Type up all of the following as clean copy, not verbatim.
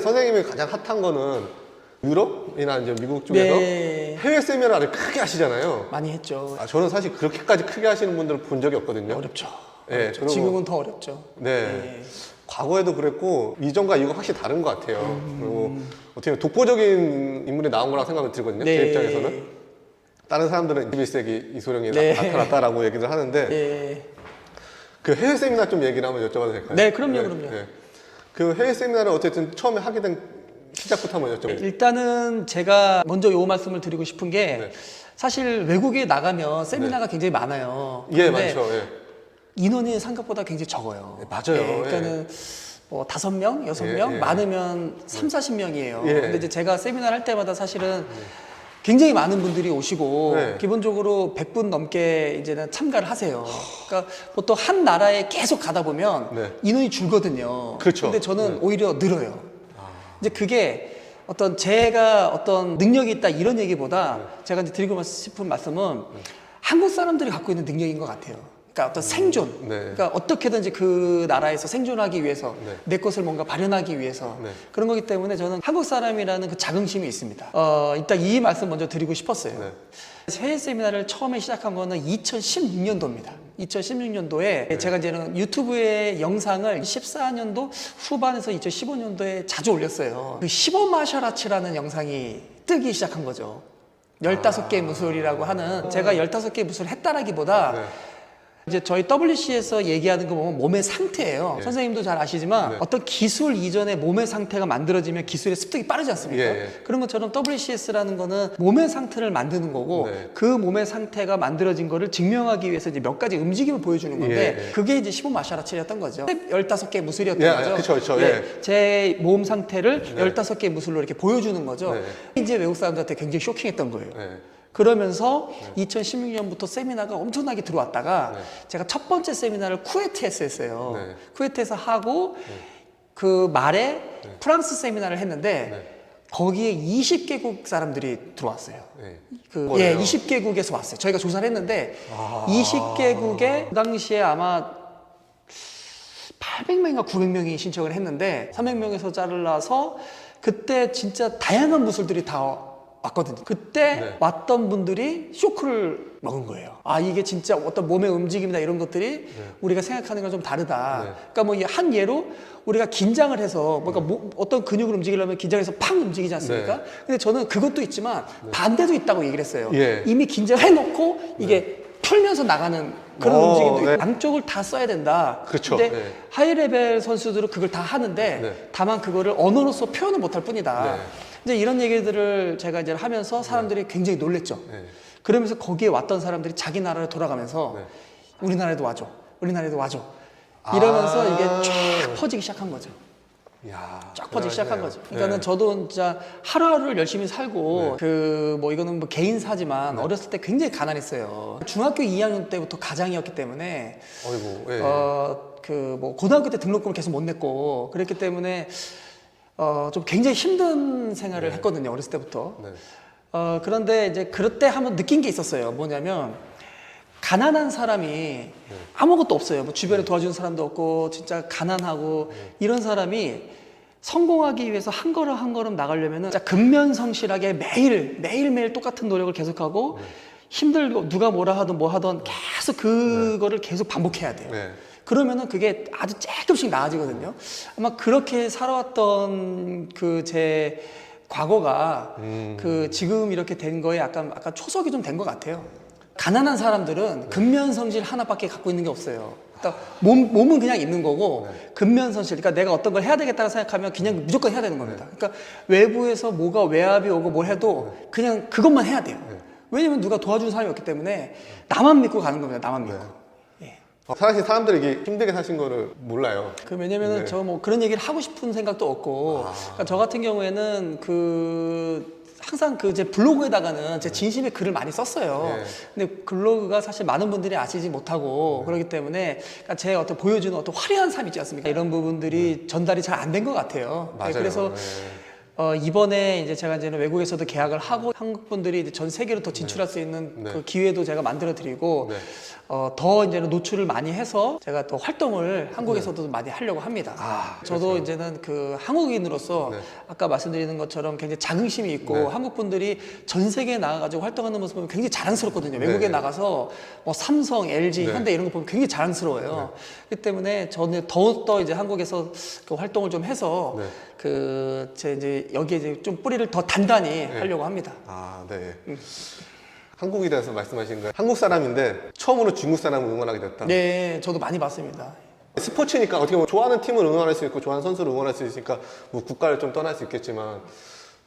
선생님이 가장 핫한 거는 유럽이나 이제 미국 쪽에서 네. 해외 세미나를 크게 하시잖아요. 많이 했죠. 저는 사실 그렇게까지 크게 하시는 분들을 본 적이 없거든요. 어렵죠. 네, 어렵죠. 그리고- 지금은 더 어렵죠. 네. 네. 과거에도 그랬고 이전과 이거 확실히 다른 것 같아요. 그리고 어떻게 보면 독보적인 인물이 나온 거라고 생각이 들거든요. 제 입장에서는. 다른 사람들은 21세기 이소룡이 네. 나타났다라고 얘기를 하는데 예. 그 해외 세미나 좀 얘기를 한번 여쭤봐도 될까요? 네, 그럼요. 그 해외 세미나를 어쨌든 처음에 하게 된 시작부터 한번 여쭤볼게요. 일단은 제가 먼저 요 말씀을 드리고 싶은 게 네. 사실 외국에 나가면 세미나가 굉장히 많아요. 예, 근데 많죠. 예. 인원이 생각보다 굉장히 적어요. 네, 맞아요. 그러니까는 뭐 5명, 6명, 예. 많으면 3, 40명이에요. 예. 근데 이제 제가 세미나를 할 때마다 사실은 굉장히 많은 분들이 오시고 네. 기본적으로 100분 넘게 이제는 참가를 하세요. 그러니까 보통 한 나라에 계속 가다 보면 네. 인원이 줄거든요. 그렇죠. 근데 저는 네. 오히려 늘어요. 이제 그게 어떤 제가 어떤 능력이 있다 이런 얘기보다 제가 이제 드리고 싶은 말씀은 한국 사람들이 갖고 있는 능력인 것 같아요. 그러니까 어떤 생존. 네. 그러니까 어떻게든지 그 나라에서 생존하기 위해서 네. 내 것을 뭔가 발현하기 위해서 네. 그런 거기 때문에 저는 한국 사람이라는 그 자긍심이 있습니다. 일단 이 말씀 먼저 드리고 싶었어요. 네. 해외 세미나를 처음에 시작한 거는 2016년도입니다. 2016년도에 제가 이제는 유튜브에 영상을 14년도 후반에서 2015년도에 자주 올렸어요. 그 15마샤라치라는 영상이 뜨기 시작한 거죠. 15개 무술이라고 하는, 제가 15개 무술을 했다라기보다 네. 이제 저희 WC에서 얘기하는 거 보면 몸의 상태예요. 네. 선생님도 잘 아시지만 네. 어떤 기술 이전에 몸의 상태가 만들어지면 기술의 습득이 빠르지 않습니까? 예, 예. 그런 것처럼 WCS라는 거는 몸의 상태를 만드는 거고 네. 그 몸의 상태가 만들어진 거를 증명하기 위해서 이제 몇 가지 움직임을 보여주는 건데 예, 예. 그게 이제 15마샤라치였던 거죠. 15개 무술이었던 예, 거죠. 그쵸, 그쵸, 예. 제 몸 상태를 네. 15개 무술로 이렇게 보여주는 거죠. 네. 이제 외국 사람들한테 굉장히 쇼킹했던 거예요. 네. 그러면서 2016년부터 세미나가 엄청나게 들어왔다가 네. 제가 첫 번째 세미나를 쿠웨트에서 했어요. 네. 쿠웨트에서 하고 그 말에 프랑스 세미나를 했는데 네. 거기에 20개국 사람들이 들어왔어요. 네. 예, 그거네요. 20개국에서 왔어요. 저희가 조사를 했는데 아. 20개국에 그 당시에 아마 800명인가 900명이 신청을 했는데 300명에서 잘라서 그때 진짜 다양한 무술들이 다 왔거든요. 그때 네. 왔던 분들이 쇼크를 먹은 거예요. 아, 이게 진짜 어떤 몸의 움직임이나 이런 것들이 우리가 생각하는 건 좀 다르다. 네. 그러니까 뭐 한 예로 우리가 긴장을 해서 뭔가 어떤 근육을 움직이려면 긴장해서 팡 움직이지 않습니까? 네. 근데 저는 그것도 있지만 반대도 있다고 얘기를 했어요. 예. 이미 긴장해놓고 이게 풀면서 나가는 그런 움직임도 네. 있고 양쪽을 다 써야 된다. 그렇죠. 근데 네. 하이레벨 선수들은 그걸 다 하는데 네. 다만 그거를 언어로서 표현을 못할 뿐이다. 네. 이제 이런 얘기들을 제가 이제 하면서 사람들이 굉장히 놀랬죠. 네. 그러면서 거기에 왔던 사람들이 자기 나라로 돌아가면서 네. 우리나라에도 와줘. 우리나라에도 와줘. 이러면서 아. 이게 쫙 퍼지기 시작한 거죠. 야, 쫙 퍼지기 시작한 거죠. 네. 그러니까는 저도 진짜 하루하루를 열심히 살고 네. 그 뭐 이거는 뭐 개인사지만 어렸을 때 굉장히 가난했어요. 중학교 2학년 때부터 가장이었기 때문에 어이구. 예. 그 뭐 고등학교 때 등록금을 계속 못 냈고 그랬기 때문에 좀 굉장히 힘든 생활을 네. 했거든요. 어렸을 때부터. 네. 그런데 이제 그럴 때 한번 느낀 게 있었어요. 뭐냐면 가난한 사람이 아무것도 없어요. 뭐 주변에 도와주는 사람도 없고 진짜 가난하고 이런 사람이 성공하기 위해서 한 걸음 한 걸음 나가려면은 진짜 근면성실하게 매일매일 똑같은 노력을 계속하고 힘들고 누가 뭐라 하든 뭐 하든 계속 그거를 계속 반복해야 돼요. 네. 그러면은 그게 아주 조금씩 나아지거든요. 아마 그렇게 살아왔던 그 제 과거가 그 지금 이렇게 된 거에 약간 초석이 좀 된 것 같아요. 가난한 사람들은 근면성실 하나밖에 갖고 있는 게 없어요. 그러니까 몸은 그냥 있는 거고 근면성실, 그러니까 내가 어떤 걸 해야 되겠다고 생각하면 그냥 무조건 해야 되는 겁니다. 그러니까 외부에서 뭐가 외압이 오고 뭘 해도 그냥 그것만 해야 돼요. 왜냐면 누가 도와주는 사람이 없기 때문에 나만 믿고 가는 겁니다. 나만 믿고. 사실 사람들이 이게 힘들게 사신 거를 몰라요. 왜냐면은 네. 저 뭐 그런 얘기를 하고 싶은 생각도 없고, 그러니까 저 같은 경우에는 항상 그 제 블로그에다가는 제 진심의 글을 많이 썼어요. 네. 근데 블로그가 사실 많은 분들이 아시지 못하고 그렇기 때문에 그러니까 제 어떤 보여주는 어떤 화려한 삶 있지 않습니까? 이런 부분들이 전달이 잘 안 된 것 같아요. 맞아요. 그래서 네. 이번에 이제 제가 이제는 외국에서도 계약을 하고 한국 분들이 이제 전 세계로 더 진출할 수 있는 네. 그 기회도 제가 만들어 드리고 네. 더 이제는 노출을 많이 해서 제가 또 활동을 한국에서도 많이 하려고 합니다. 저도 그렇죠. 이제는 그 한국인으로서 네. 아까 말씀드리는 것처럼 굉장히 자긍심이 있고 네. 한국 분들이 전 세계에 나가가지고 활동하는 모습 보면 굉장히 자랑스럽거든요. 네. 외국에 나가서 뭐 삼성, LG, 네. 현대 이런 거 보면 굉장히 자랑스러워요. 그렇기 때문에 저는 더욱더 이제 한국에서 그 활동을 좀 해서 네. 제 이제 여기에 이제 좀 뿌리를 더 단단히 하려고 합니다. 네. 한국이라서 말씀하신 거예요. 한국 사람인데 처음으로 중국 사람을 응원하게 됐다. 네, 저도 많이 봤습니다. 스포츠니까 어떻게 보면 좋아하는 팀을 응원할 수 있고 좋아하는 선수를 응원할 수 있으니까 뭐 국가를 좀 떠날 수 있겠지만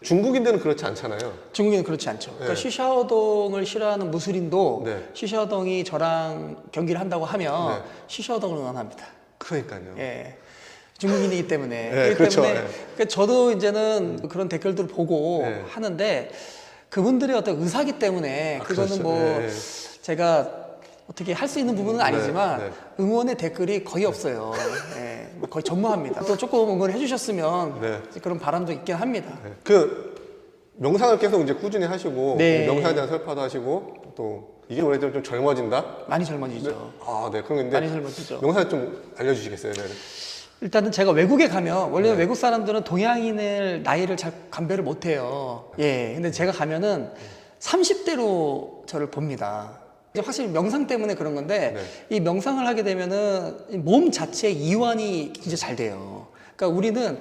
중국인들은 그렇지 않잖아요. 중국인은 그렇지 않죠. 그러니까 네. 시샤오동을 싫어하는 무슬림도 네. 시샤오동이 저랑 경기를 한다고 하면 네. 시샤오동을 응원합니다. 그러니까요. 예. 중국인이기 때문에. 네, 그렇기 그렇죠. 때문에 네. 그러니까 저도 이제는 그런 댓글들을 보고 네. 하는데 그분들의 어떤 의사기 때문에 그거는 그렇죠. 뭐 네. 제가 어떻게 할 수 있는 부분은 아니지만 네. 응원의 댓글이 거의 없어요. 예, 뭐 거의 전무합니다. 또 조금 응원해 주셨으면 네. 그런 바람도 있긴 합니다. 네. 그 명상을 계속 이제 꾸준히 하시고 네. 명상에 대한 설파도 하시고 또 이게 원래 좀 젊어진다. 많이 젊어지죠. 네, 그런데 많이 젊어지죠. 명상 좀 알려주시겠어요? 네. 일단은 제가 외국에 가면 원래 외국 사람들은 동양인을 나이를 잘 감별을 못해요. 예, 근데 제가 가면은 30대로 저를 봅니다. 이제 확실히 명상 때문에 그런 건데 이 명상을 하게 되면은 이 몸 자체의 이완이 진짜 잘 돼요. 그러니까 우리는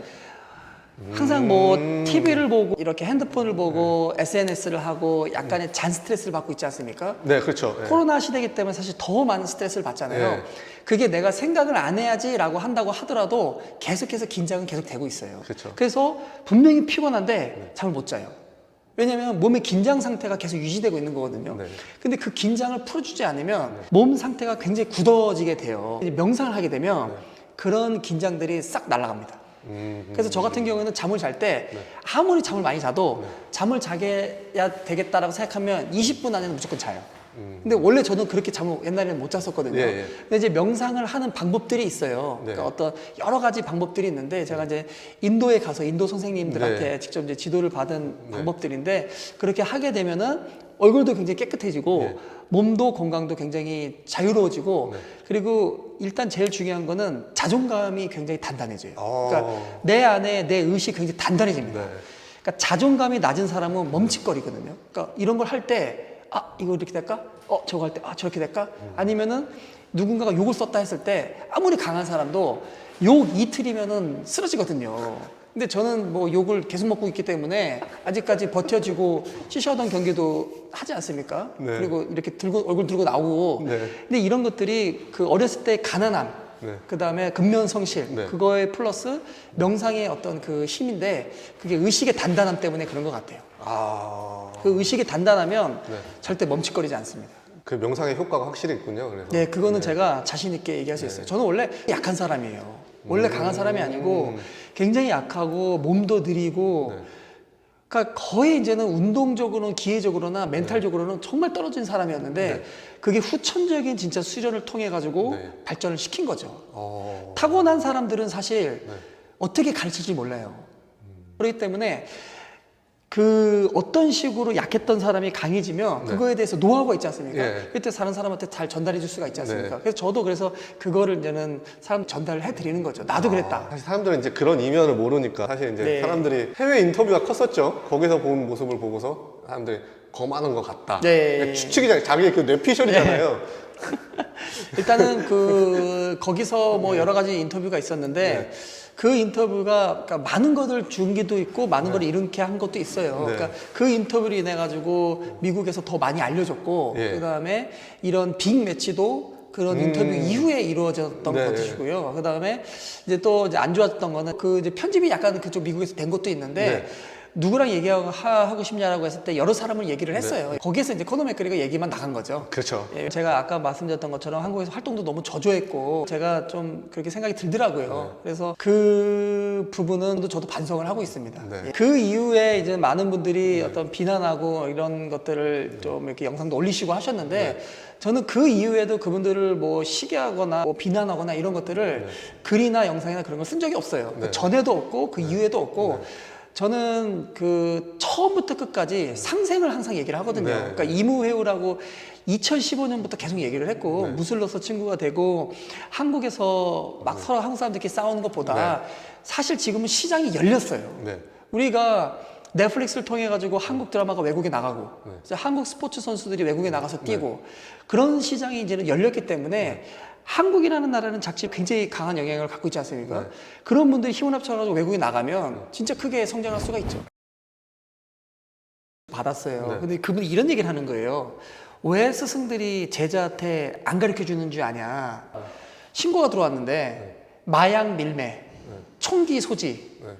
항상 뭐 TV를 보고 이렇게 핸드폰을 보고 SNS를 하고 약간의 잔 스트레스를 받고 있지 않습니까? 네, 그렇죠. 네. 코로나 시대이기 때문에 사실 더 많은 스트레스를 받잖아요. 네. 그게 내가 생각을 안 해야지라고 한다고 하더라도 계속해서 긴장은 계속 되고 있어요. 그렇죠. 그래서 분명히 피곤한데 잠을 못 자요. 왜냐면 몸의 긴장 상태가 계속 유지되고 있는 거거든요. 네. 근데 그 긴장을 풀어주지 않으면 몸 상태가 굉장히 굳어지게 돼요. 이제 명상을 하게 되면 그런 긴장들이 싹 날아갑니다. 그래서 저 같은 경우에는 잠을 잘 때 아무리 잠을 많이 자도 잠을 자게야 되겠다라고 생각하면 20분 안에는 무조건 자요. 근데 원래 저는 그렇게 잠을 옛날에는 못 잤었거든요. 예, 예. 근데 이제 명상을 하는 방법들이 있어요. 네. 그러니까 어떤 여러 가지 방법들이 있는데 제가 이제 인도에 가서 인도 선생님들한테 네. 직접 이제 지도를 받은 방법들인데 그렇게 하게 되면은 얼굴도 굉장히 깨끗해지고 네. 몸도 건강도 굉장히 자유로워지고 네. 그리고 일단 제일 중요한 거는 자존감이 굉장히 단단해져요. 아. 그러니까 내 안에 내 의식이 굉장히 단단해집니다. 네. 그러니까 자존감이 낮은 사람은 멈칫거리거든요. 그러니까 이런 걸 할 때 이거 이렇게 될까? 저거 할 때 저렇게 될까? 아니면은 누군가가 욕을 썼다 했을 때 아무리 강한 사람도 욕 이틀이면은 쓰러지거든요. 근데 저는 뭐 욕을 계속 먹고 있기 때문에 아직까지 버텨지고 시시하던 경기도 하지 않습니까? 네. 그리고 이렇게 얼굴 들고 나오고. 네. 근데 이런 것들이 그 어렸을 때 가난함, 네. 그 다음에 근면성실, 네. 그거에 플러스 명상의 어떤 그 힘인데 그게 의식의 단단함 때문에 그런 것 같아요. 그 의식이 단단하면 네. 절대 멈칫거리지 않습니다. 그 명상의 효과가 확실히 있군요. 그래서. 네, 그거는 제가 자신 있게 얘기할 수 있어요. 저는 원래 약한 사람이에요. 원래 강한 사람이 아니고 굉장히 약하고 몸도 느리고 네. 그러니까 거의 이제는 운동적으로는 기회적으로나 멘탈적으로는 정말 떨어진 사람이었는데 그게 후천적인 진짜 수련을 통해 가지고 네. 발전을 시킨 거죠. 어. 타고난 사람들은 사실 어떻게 가르칠지 몰라요. 그렇기 때문에 그 어떤 식으로 약했던 사람이 강해지면 그거에 대해서 노하우가 있지 않습니까? 예. 그때 다른 사람한테 잘 전달해 줄 수가 있지 않습니까? 네. 그래서 저도 그래서 그거를 이제는 사람 전달을 해 드리는 거죠. 나도 그랬다. 사실 사람들은 이제 그런 이면을 모르니까 사실 이제 네. 사람들이 해외 인터뷰가 컸었죠. 거기서 본 모습을 보고서 사람들이 거만한 것 같다. 네. 그러니까 추측이 자기의 그 뇌피셜이잖아요. 일단은 거기서 뭐 여러 가지 인터뷰가 있었는데 그 인터뷰가 그러니까 많은 것을 준 게도 있고 많은 걸 잃게 한 것도 있어요. 네. 그러니까 그 인터뷰로 인해 가지고 미국에서 더 많이 알려졌고 예. 그다음에 이런 빅 매치도 그런 인터뷰 이후에 이루어졌던 네. 것이고요. 그다음에 이제 또 이제 안 좋았던 거는 그 이제 편집이 약간 그쪽 미국에서 된 것도 있는데 네. 누구랑 얘기하고 싶냐라고 했을 때 여러 사람을 얘기를 했어요. 거기에서 이제 코너 맥그리거 얘기만 나간 거죠. 그렇죠. 예, 제가 아까 말씀드렸던 것처럼 한국에서 활동도 너무 저조했고 제가 좀 그렇게 생각이 들더라고요. 그래서 그 부분은 저도 반성을 하고 있습니다. 네. 예, 그 이후에 이제 많은 분들이 어떤 비난하고 이런 것들을 좀 이렇게 영상도 올리시고 하셨는데 저는 그 이후에도 그분들을 뭐 시기하거나 뭐 비난하거나 이런 것들을 글이나 영상이나 그런 걸 쓴 적이 없어요. 그 전에도 없고 그 이후에도 없고 저는 그 처음부터 끝까지 상생을 항상 얘기를 하거든요. 네. 그러니까 이무회우라고 2015년부터 계속 얘기를 했고 네. 무슬로서 친구가 되고 한국에서 막 서로 한국 사람들끼리 싸우는 것보다 사실 지금은 시장이 열렸어요. 네. 우리가 넷플릭스를 통해 가지고 한국 드라마가 외국에 나가고 네. 이제 한국 스포츠 선수들이 외국에 나가서 뛰고 그런 시장이 이제는 열렸기 때문에 한국이라는 나라는 작지 굉장히 강한 영향을 갖고 있지 않습니까? 네. 그런 분들이 힘을 합쳐가지고 외국에 나가면 진짜 크게 성장할 수가 있죠. 받았어요. 네. 근데 그분이 이런 얘기를 하는 거예요. 왜 스승들이 제자한테 안 가르쳐 주는 줄 아냐? 신고가 들어왔는데 마약 밀매, 총기 소지, 네.